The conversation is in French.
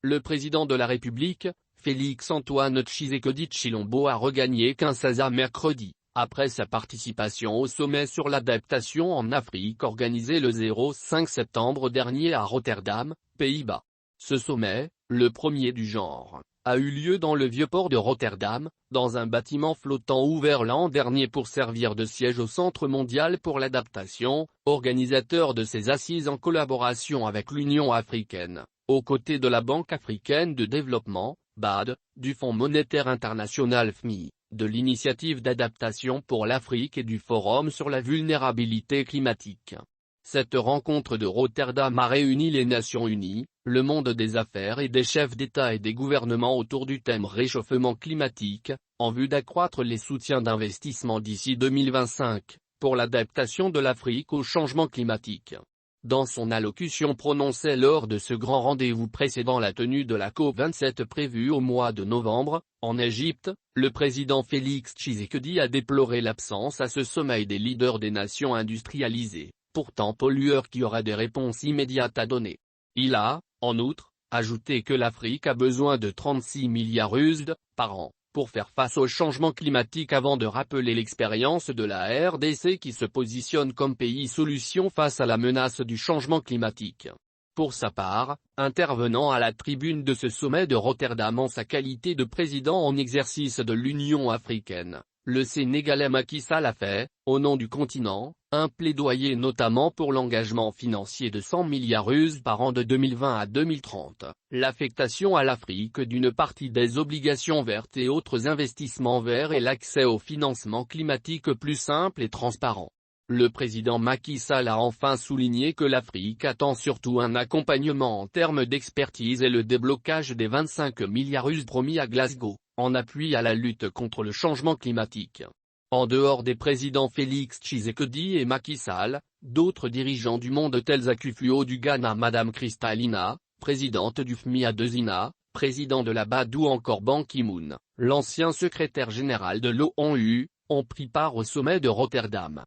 le président de la République, Félix-Antoine Tshisekedi Tshilombo a regagné Kinshasa mercredi, après sa participation au sommet sur l'adaptation en Afrique organisé le 5 septembre dernier à Rotterdam, Pays-Bas. Ce sommet, le premier du genre, a eu lieu dans le vieux port de Rotterdam, dans un bâtiment flottant ouvert l'an dernier pour servir de siège au Centre mondial pour l'adaptation, organisateur de ces assises en collaboration avec l'Union africaine, aux côtés de la Banque africaine de développement, BAD, du Fonds monétaire international FMI, de l'Initiative d'adaptation pour l'Afrique et du Forum sur la vulnérabilité climatique. Cette rencontre de Rotterdam a réuni les Nations Unies, le monde des affaires et des chefs d'État et des gouvernements autour du thème réchauffement climatique, en vue d'accroître les soutiens d'investissement d'ici 2025, pour l'adaptation de l'Afrique au changement climatique. Dans son allocution prononcée lors de ce grand rendez-vous précédant la tenue de la COP27 prévue au mois de novembre, en Égypte, le président Félix Tshisekedi a déploré l'absence à ce sommet des leaders des nations industrialisées, pourtant pollueurs, qui auraient des réponses immédiates à donner. Il a, en outre, ajouté que l'Afrique a besoin de 36 milliards USD par an, pour faire face au changement climatique, avant de rappeler l'expérience de la RDC qui se positionne comme pays solution face à la menace du changement climatique. Pour sa part, intervenant à la tribune de ce sommet de Rotterdam en sa qualité de président en exercice de l'Union africaine, le Sénégalais Macky Sall a fait, au nom du continent, un plaidoyer notamment pour l'engagement financier de 100 milliards USD par an de 2020 à 2030, l'affectation à l'Afrique d'une partie des obligations vertes et autres investissements verts et l'accès au financement climatique plus simple et transparent. Le président Macky Sall a enfin souligné que l'Afrique attend surtout un accompagnement en termes d'expertise et le déblocage des 25 milliards USD promis à Glasgow, en appui à la lutte contre le changement climatique. En dehors des présidents Félix Tshisekedi et Macky Sall, d'autres dirigeants du monde tels Akufo-Addo du Ghana, Madame Kristalina, présidente du FMI Adesina, président de la BAD ou encore Ban Ki-moon, l'ancien secrétaire général de l'ONU, ont pris part au sommet de Rotterdam.